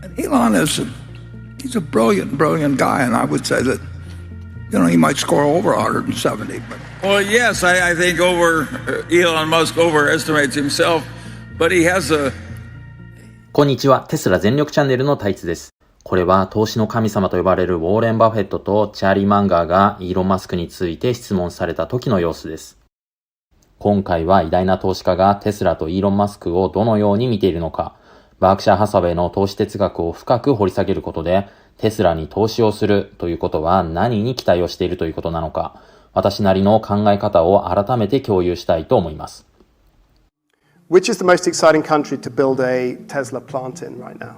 And Elon he's a brilliant guy, and I would say that, he might score over 170. Well, yes, I think Elon Musk overestimates himself, but he has a... こんにちは、テスラ全力チャンネルのタイツです。これは投資の神様と呼ばれるウォーレンバフェットとチャーリーマンガーがイーロンマスクについて質問された時の様子です。今回は偉大な投資家がテスラとイーロンマスクをどのように見ているのか、バークシャーハサウェイの投資哲学を深く掘り下げることで、テスラに投資をするということは何に期待をしているということなのか、私なりの考え方を改めて共有したいと思います。Which is the most exciting country to build a Tesla plant in right now?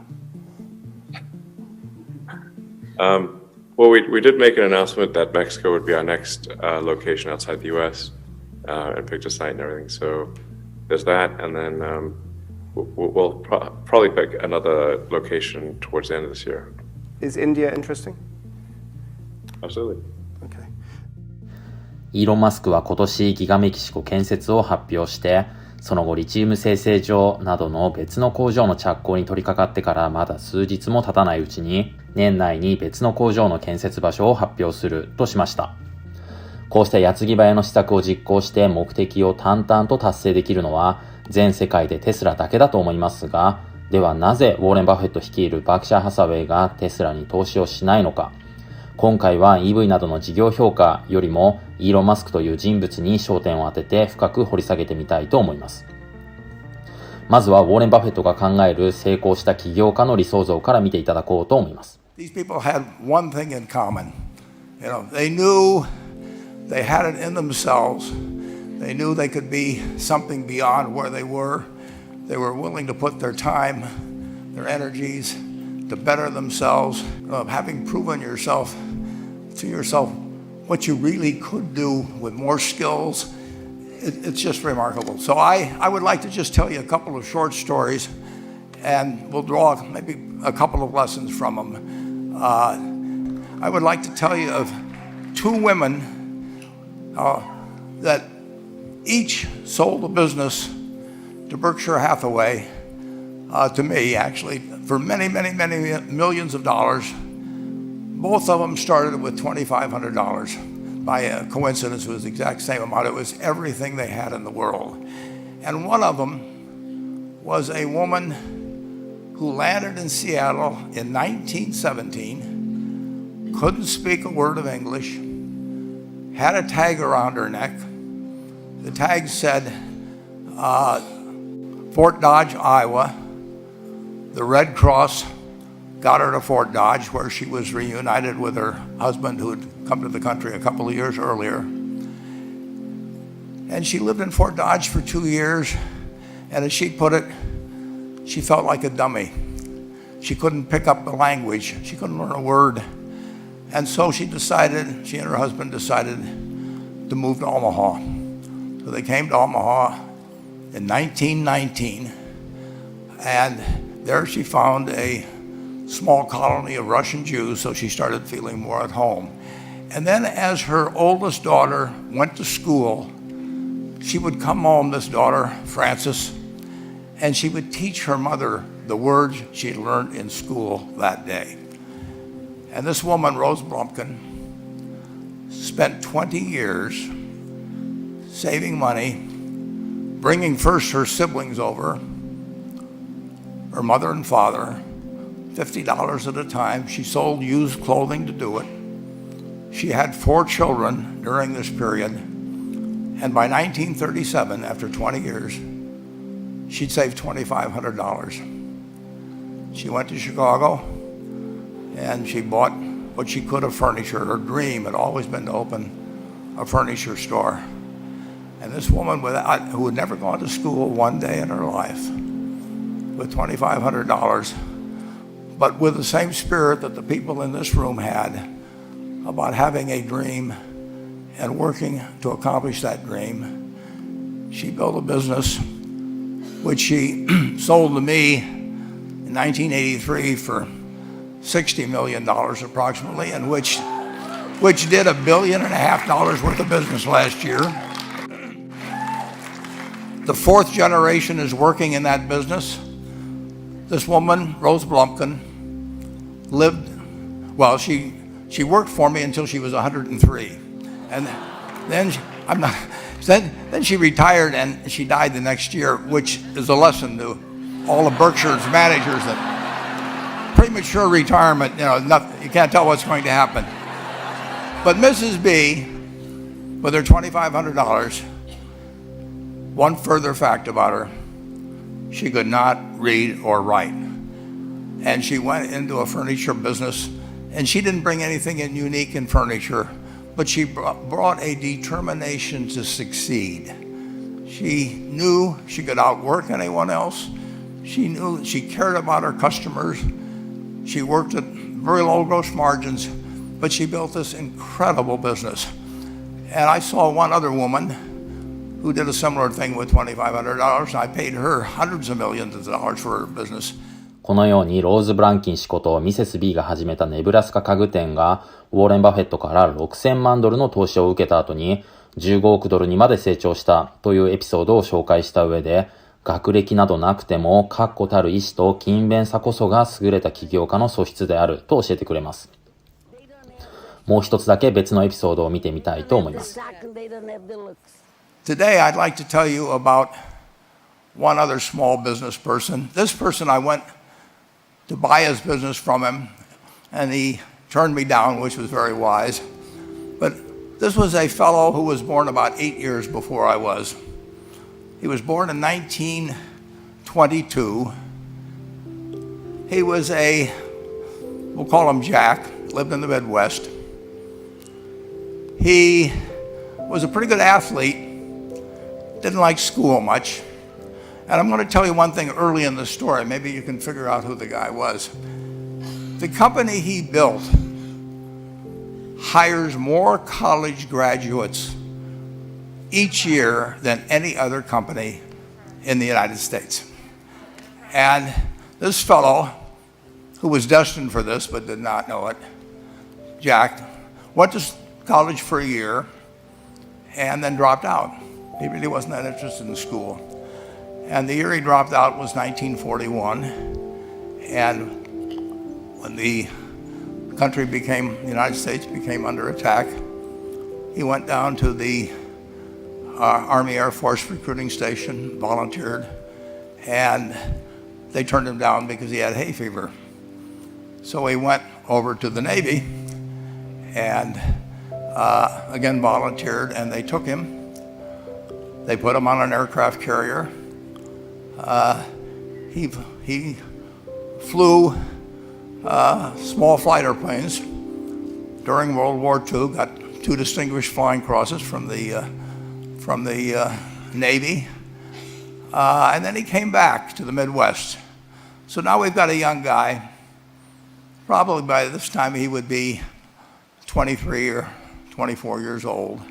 Well, we did make an announcement that Mexico would be our next location outside the U.S. And picked a site and everything. So there's that, and then we'll probably pick another location towards the end of this year. Is India interesting? Absolutely. Okay. イーロン・マスクは今年ギガメキシコ建設を発表して、その後リチウム生成場などの別の工場の着工に取り掛かってからまだ数日も経たないうちに、年内に別の工場の建設場所を発表するとしました。こうした矢継ぎ早の施策を実行して目的を淡々と達成できるのは全世界でテスラだけだと思いますが、ではなぜウォーレン・バフェット率いるバークシャーハサウェイがテスラに投資をしないのか。今回は EV などの事業評価よりもイーロン・マスクという人物に焦点を当てて深く掘り下げてみたいと思います。まずはウォーレン・バフェットが考える成功した起業家の理想像から見ていただこうと思います。These people had one thing in common. They knew they had it in themselves. They knew they could be something beyond where they were. They were willing to put their time, their energies to better themselves. Having proven to yourself what you really could do with more skills, it's just remarkable. So I would like to just tell you a couple of short stories, and we'll draw maybe a couple of lessons from them. I would like to tell you of two women that each sold a business to Berkshire Hathaway, to me actually, for many millions of dollars. Both of them started with $2,500. By a coincidence, it was the exact same amount. It was everything they had in the world. And one of them was a woman who landed in Seattle in 1917, couldn't speak a word of English, had a tag around her neck. The tag said, Fort Dodge, Iowa. The Red Cross got her to Fort Dodge, where she was reunited with her husband who had come to the country a couple of years earlier. And she lived in Fort Dodge for 2 years, and as she put it, she felt like a dummy. She couldn't pick up the language. She couldn't learn a word. And so she and her husband decided to move to Omaha. So they came to Omaha in 1919, and there she found a small colony of Russian Jews, so she started feeling more at home. And then as her oldest daughter went to school, she would come home, this daughter, Frances, and she would teach her mother the words she learned in school that day. And this woman, Rose Blumpkin, spent 20 years saving money, bringing first her siblings over, her mother and father, $50 at a time. She sold used clothing to do it. She had 4 children during this period. And by 1937, after 20 years, she'd saved $2,500. She went to Chicago, and she bought what she could of furniture. Her dream had always been to open a furniture store. And this woman who had never gone to school one day in her life, with $2,500, but with the same spirit that the people in this room had about having a dream and working to accomplish that dream, she built a business which she sold to me in 1983 for $60 million approximately, and which did $1.5 billion worth of business last year. The 4th generation is working in that business. This woman, Rose Blumpkin, lived, well, she worked for me until she was 103. And then then she retired and she died the next year, which is a lesson to all of Berkshire's managers that premature retirement, you can't tell what's going to happen. But Mrs. B, with her $2,500, one further fact about her, she could not read or write. And she went into a furniture business, and she didn't bring anything unique in furniture, but she brought a determination to succeed. She knew she could outwork anyone else. She knew she cared about her customers. She worked at very low gross margins, but she built this incredible business. And I saw one other woman who did a similar thing with $2,500. I paid her hundreds of millions of dollars for her business. このようにローズ・ブランキン氏ことミセス B が始めたネブラスカ家具店がウォーレン・バフェットから$6000万の投資を受けた後に15億ドルにまで成長したというエピソードを紹介した上で、学歴などなくても確固たる意志と勤勉さこそが優れた起業家の素質であると教えてくれます。もう一つだけ別のエピソードを見てみたいと思います。Today I'd like to tell you about one other small business person. This person I went to buy his business from him, and he turned me down, which was very wise. But this was a fellow who was born about 8 years before I was. He was born in 1922. He was we'll call him Jack, lived in the Midwest. He was a pretty good athlete, didn't like school much. And I'm going to tell you one thing early in the story. Maybe you can figure out who the guy was. The company he built hires more college graduates each year than any other company in the United States. And this fellow, who was destined for this but did not know it, Jack, went to college for a year and then dropped out. He really wasn't that interested in school. And the year he dropped out was 1941. And when the United States became under attack, he went down to the Army Air Force recruiting station, volunteered, and they turned him down because he had hay fever. So he went over to the Navy and again volunteered, and they took him. They put him on an aircraft carrier. He flew small fighter planes during World War II, got 2 distinguished flying crosses from the Navy, and then he came back to the Midwest. So now we've got a young guy. Probably by this time he would be 23 or 24 years old.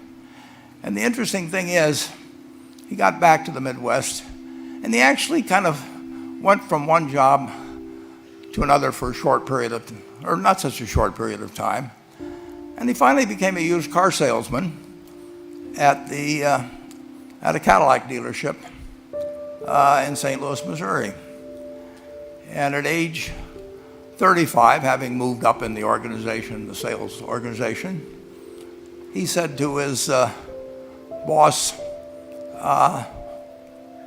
And the interesting thing is, he got back to the Midwest, and he actually kind of went from one job to another for a short period of, or not such a short period of time. And he finally became a used car salesman at a Cadillac dealership in St. Louis, Missouri. And at age 35, having moved up in the organization, the sales organization, he said to his boss,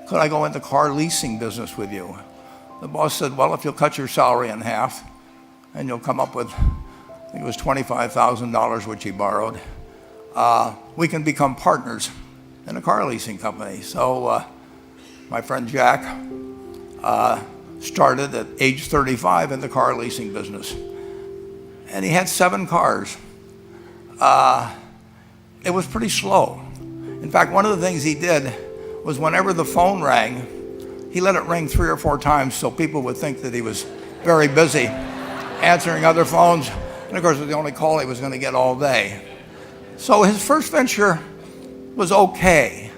could I go into car leasing business with you? The boss said, well, if you'll cut your salary in half and you'll come up with, I think it was $25,000, which he borrowed, we can become partners in a car leasing company. So my friend Jack started at age 35 in the car leasing business. And he had 7 cars. It was pretty slow. In fact, one of the things he did was whenever the phone rang, he let it ring 3 or 4 times so people would think that he was very busy answering other phones. And of course, it was the only call he was going to get all day. So his first venture was okay,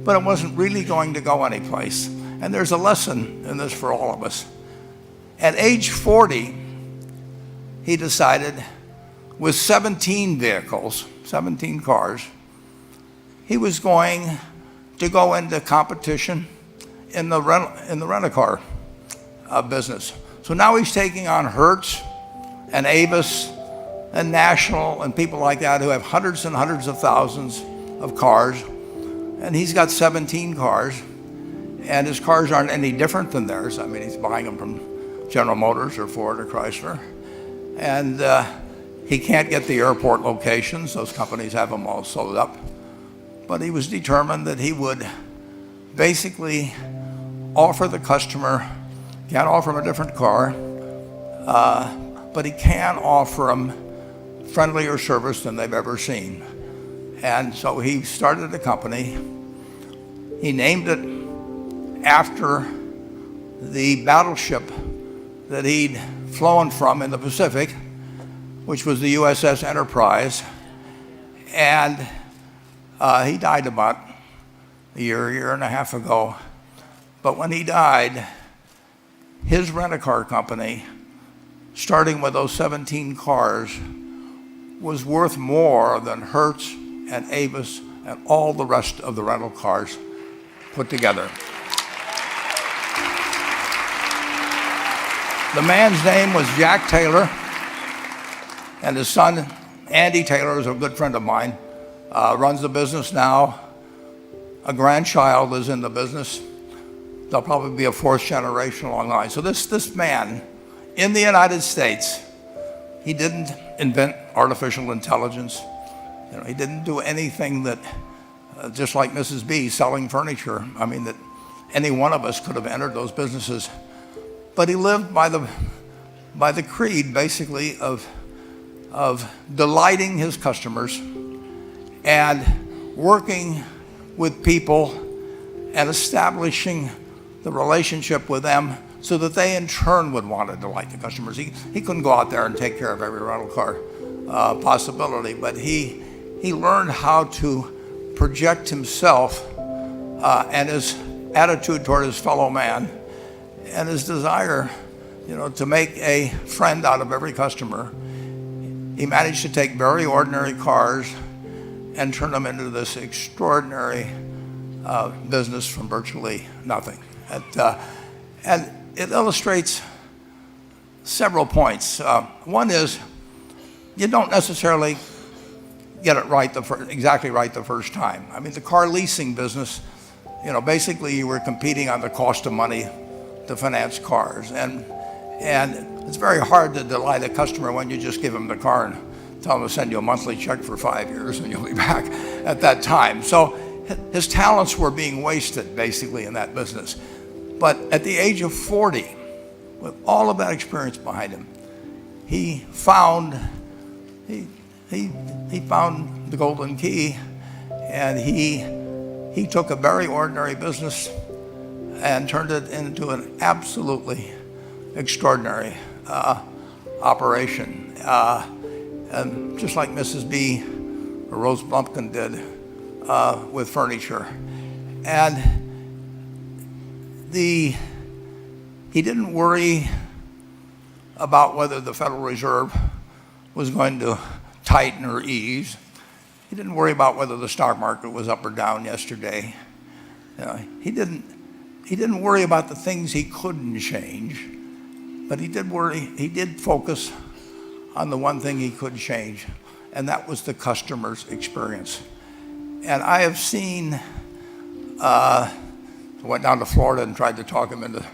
but it wasn't really going to go anyplace. And there's a lesson in this for all of us. At age 40, he decided, with 17 vehicles, 17 cars, he was going to go into competition in the rent-a-car business. So now he's taking on Hertz and Avis and National and people like that who have hundreds and hundreds of thousands of cars. And he's got 17 cars, and his cars aren't any different than theirs. I mean, he's buying them from General Motors or Ford or Chrysler. And he can't get the airport locations. Those companies have them all sold up. But he was determined that he would basically offer the customer, can't offer him a different car, but he can offer them friendlier service than they've ever seen. And so he started a company. He named it after the battleship that he'd flown from in the Pacific, which was the USS Enterprise. And he died about a year and a half ago. But when he died, his rent-a-car company, starting with those 17 cars, was worth more than Hertz and Avis and all the rest of the rental cars put together. The man's name was Jack Taylor, and his son, Andy Taylor, is a good friend of mine, runs the business now. A grandchild is in the business. There'll probably be a fourth generation along the line. So this man, in the United States, he didn't invent artificial intelligence. You know, he didn't do anything that, just like Mrs. B selling furniture, I mean, that any one of us could have entered those businesses. But he lived by the creed, basically, of delighting his customers and working with people and establishing the relationship with them so that they in turn would want to delight the customers. He couldn't go out there and take care of every rental car possibility, but he learned how to project himself and his attitude toward his fellow man and his desire, you know, to make a friend out of every customer. He managed to take very ordinary cars and turn them into this extraordinary business from virtually nothing. And it illustrates several points. One is you don't necessarily get it right exactly right the first time. I mean, the car leasing business, you know, basically you were competing on the cost of money to finance cars. And it's very hard to delight a customer when you just give him the car and tell him to send you a monthly check for 5 years and you'll be back at that time. So his talents were being wasted basically in that business. But at the age of 40, with all of that experience behind him, he found the golden key, and he took a very ordinary business and turned it into an absolutely extraordinary operation. And just like Mrs. B or Rose Blumpkin did with furniture. And he didn't worry about whether the Federal Reserve was going to tighten or ease. He didn't worry about whether the stock market was up or down yesterday. You know, he didn't worry about the things he couldn't change, but he did focus on the one thing he could change, and that was the customer's experience. And I have seen, went down to Florida and tried to talk him into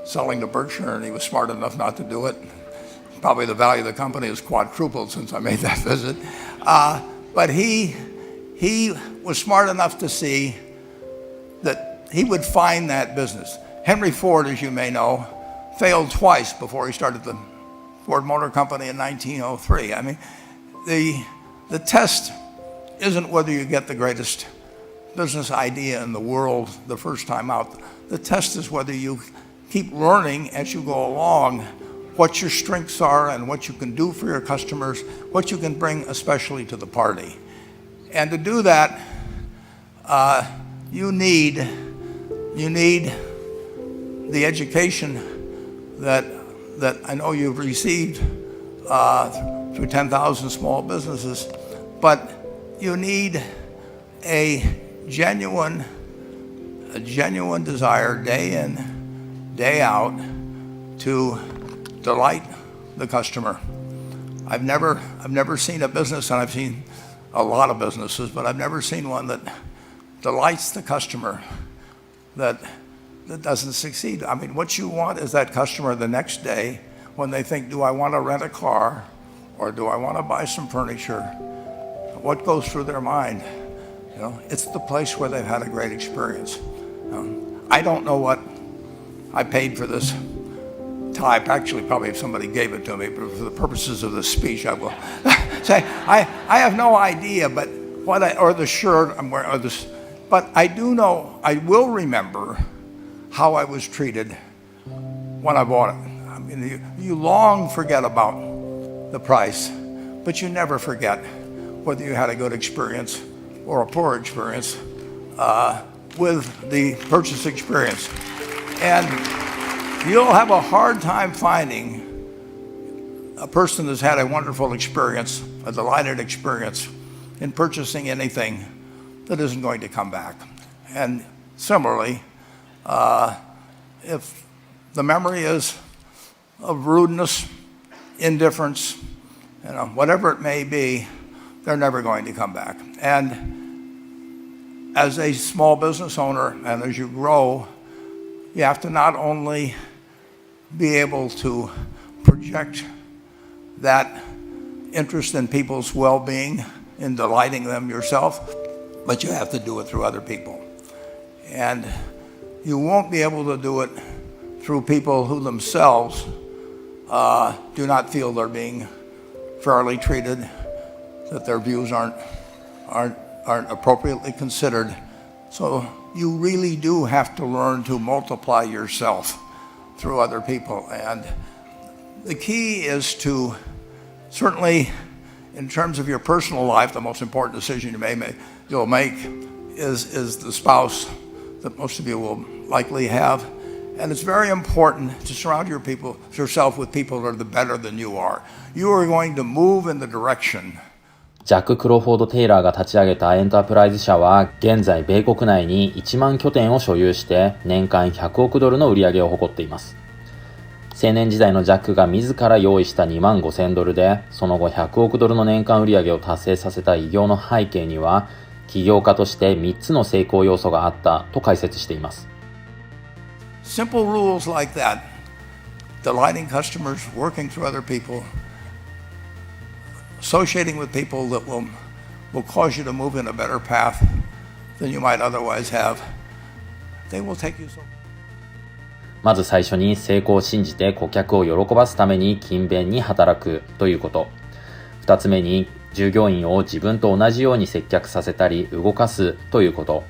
selling to Berkshire, and he was smart enough not to do it. Probably the value of the company has quadrupled since I made that visit. But he was smart enough to see that he would find that business. Henry Ford, as you may know, failed twice before he started the Ford Motor Company in 1903. I mean, the test isn't whether you get the greatest business idea in the world the first time out. The test is whether you keep learning as you go along what your strengths are and what you can do for your customers, what you can bring especially to the party. And to do that, you need the education that I know you've received through 10,000 small businesses, but you need a genuine desire day in, day out to delight the customer. I've never seen a business, and I've seen a lot of businesses, but I've never seen one that delights the customer that doesn't succeed. I mean, what you want is that customer the next day when they think, do I want to rent a car or do I want to buy some furniture? What goes through their mind? You know, it's the place where they've had a great experience. I don't know what I paid for this tie. Actually, probably if somebody gave it to me, but for the purposes of this speech, I will say I have no idea. But or the shirt I'm wearing, or this, but I do know I will remember how I was treated when I bought it. I mean, you long forget about the price, but you never forget whether you had a good experience or a poor experience with the purchase experience. And you'll have a hard time finding a person that's had a wonderful experience, a delighted experience in purchasing anything that isn't going to come back. And similarly, if the memory is of rudeness, indifference, you know, whatever it may be, they're never going to come back. And as a small business owner, and as you grow, you have to not only be able to project that interest in people's well-being, in delighting them yourself, but you have to do it through other people. And you won't be able to do it through people who themselves do not feel they're being fairly treated, that their views aren't appropriately considered. So you really do have to learn to multiply yourself through other people. And the key is to, certainly in terms of your personal life, the most important decision you'll make is the spouse that most of you will likely have. And it's very important to surround yourself with people that are better than you are. You are going to move in the direction. ジャック・クロフォード・テイラーが立ち上げたエンタープライズ社は現在米国内に1万拠点を所有して年間100億ドルの売り上げを誇っています。青年時代のジャックが自ら用意した2万5000ドルでその後100億ドルの年間売り上げを達成させた偉業の背景には起業家として3つの成功要素があったと解説しています。Simple rules like that, delighting customers, working through other people, associating with people that will cause you to move in a better path than you might otherwise have, they will take you so. まず最初に成功を信じて顧客を喜ばすために勤勉に働くということ。2つ目に従業員を自分と同じように接客させたり動かすということ。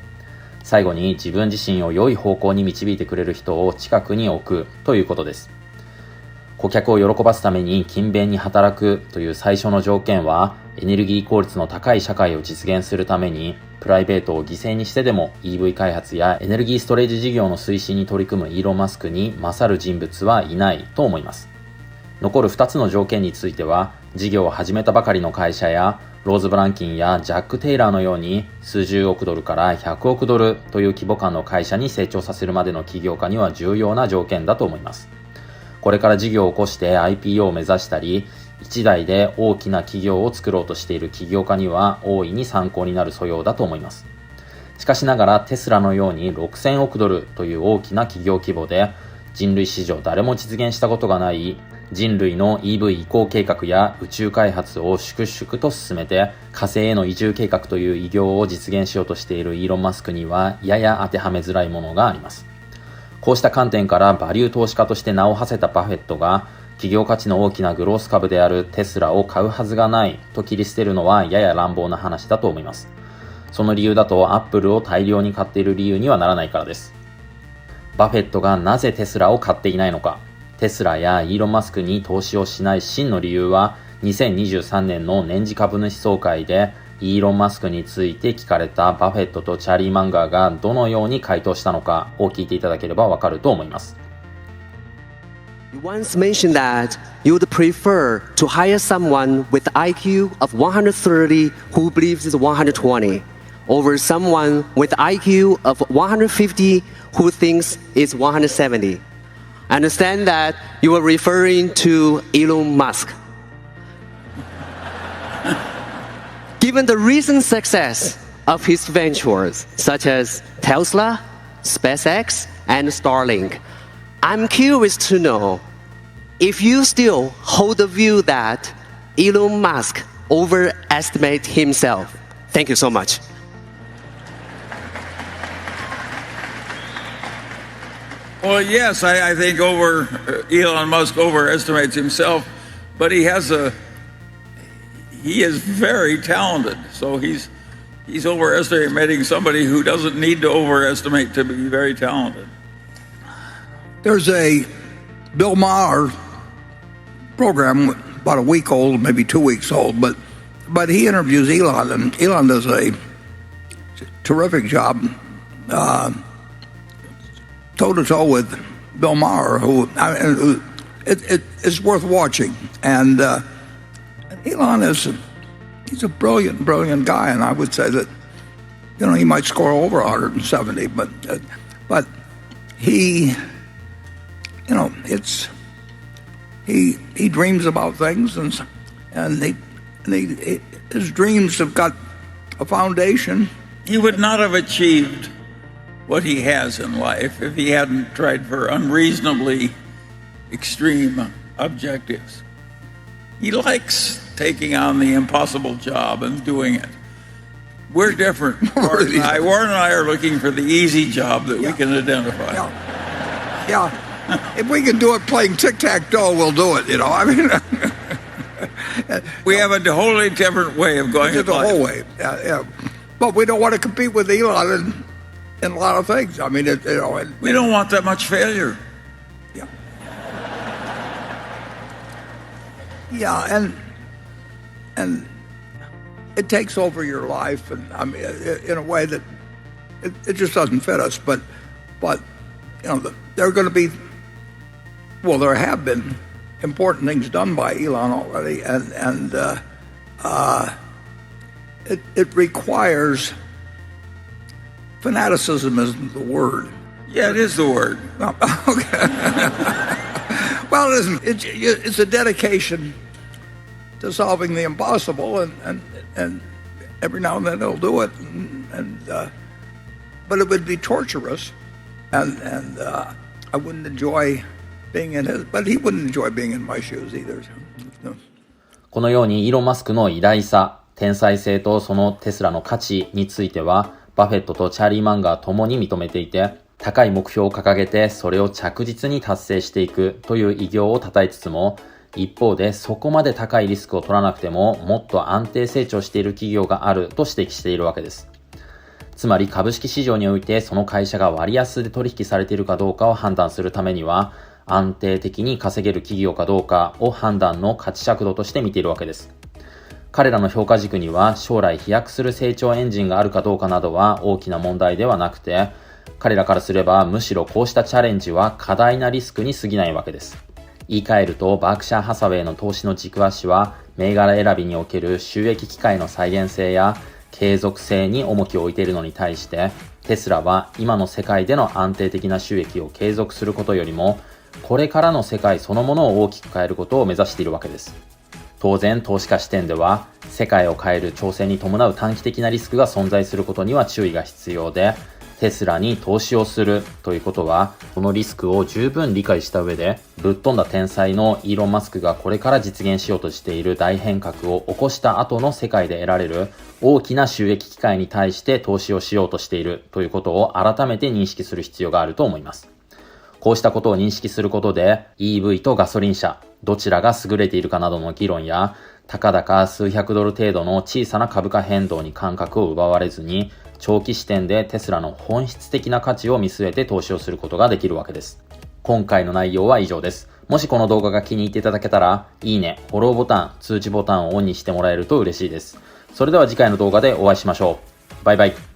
最後に自分自身を良い方向に導いてくれる人を近くに置くということです。顧客を喜ばすために勤勉に働くという最初の条件はエネルギー効率の高い社会を実現するためにプライベートを犠牲にしてでも EV 開発やエネルギーストレージ事業の推進に取り組むイーロン・マスクに勝る人物はいないと思います。残る2つの条件については事業を始めたばかりの会社やローズ・ブランキンやジャック・テイラーのように数十億ドルから100億ドルという規模感の会社に成長させるまでの起業家には重要な条件だと思います。これから事業を起こして IPO を目指したり一代で大きな企業を作ろうとしている起業家には大いに参考になる素養だと思います。しかしながらテスラのように6000億ドルという大きな企業規模で人類史上誰も実現したことがない人類の EV 移行計画や宇宙開発を粛々と進めて火星への移住計画という偉業を実現しようとしているイーロン・マスクにはやや当てはめづらいものがあります。こうした観点からバリュー投資家として名を馳せたバフェットが企業価値の大きなグロース株であるテスラを買うはずがないと切り捨てるのはやや乱暴な話だと思います。その理由だとアップルを大量に買っている理由にはならないからです。バフェットがなぜテスラを買っていないのか、テスラやイーロン・マスクに投資をしない真の理由は2023年の年次株主総会でイーロン・マスクについて聞かれたバフェットとチャーリーマンガーがどのように回答したのかを聞いていただければわかると思います。You once mentioned that you would prefer to hire someone with IQ of 130 who believes it's 120 over someone with IQ of 150 who thinks it's 170. I understand that you are referring to Elon Musk. Given the recent success of his ventures, such as Tesla, SpaceX, and Starlink, I'm curious to know if you still hold the view that Elon Musk overestimates himself. Thank you so much. Well, yes, I think Elon Musk overestimates himself, but he is very talented. So he's overestimating somebody who doesn't need to overestimate to be very talented. There's a Bill Maher program, about a week old, maybe 2 weeks old, but he interviews Elon, and Elon does a terrific job, toe-to-toe with Bill Maher, it's worth watching. And Elon he's a brilliant guy, and I would say that, he might score over 170, but he, he dreams about things, and his dreams have got a foundation. He would not have achieved what he has in life if he hadn't tried for unreasonably extreme objectives. He likes taking on the impossible job and doing it. We're different. Warren and I are looking for the easy job that we can identify. Yeah. If we can do it playing tic-tac-toe, we'll do it, We have a wholly different way of going the whole way. Yeah. But we don't want to compete with Elon in a lot of things. I mean, we don't want that much failure. Yeah. Yeah, and it takes over your life, and I mean, in a way that it just doesn't fit us. But there are going to be, there have been important things done by Elon already, and it requires. Fanaticism isn't the word. Yeah, it is the word. Oh, okay. Well, it isn't. It's a dedication to solving the impossible, and every now and then they'll do it, but it would be torturous, and I wouldn't enjoy being in his, but he wouldn't enjoy being in my shoes either. このようにイーロン・マスクの偉大さ、天才性とそのテスラの価値については、バフェットとチャーリーマンガーともに認めていて、高い目標を掲げてそれを着実に達成していくという偉業を称えつつも、一方でそこまで高いリスクを取らなくてももっと安定成長している企業があると指摘しているわけです。つまり株式市場においてその会社が割安で取引されているかどうかを判断するためには、安定的に稼げる企業かどうかを判断の価値尺度として見ているわけです。彼らの評価軸には将来飛躍する成長エンジンがあるかどうかなどは大きな問題ではなくて、彼らからすればむしろこうしたチャレンジは過大なリスクに過ぎないわけです。言い換えると、バークシャーハサウェイの投資の軸足は銘柄選びにおける収益機会の再現性や継続性に重きを置いているのに対して、テスラは今の世界での安定的な収益を継続することよりも、これからの世界そのものを大きく変えることを目指しているわけです。当然、投資家視点では、世界を変える挑戦に伴う短期的なリスクが存在することには注意が必要で、テスラに投資をするということは、このリスクを十分理解した上で、ぶっ飛んだ天才のイーロン・マスクがこれから実現しようとしている大変革を起こした後の世界で得られる大きな収益機会に対して投資をしようとしているということを改めて認識する必要があると思います。こうしたことを認識することで EV とガソリン車どちらが優れているかなどの議論やたかだか数百ドル程度の小さな株価変動に感覚を奪われずに長期視点でテスラの本質的な価値を見据えて投資をすることができるわけです。今回の内容は以上です。もしこの動画が気に入っていただけたらいいね、フォローボタン、通知ボタンをオンにしてもらえると嬉しいです。それでは次回の動画でお会いしましょう。バイバイ。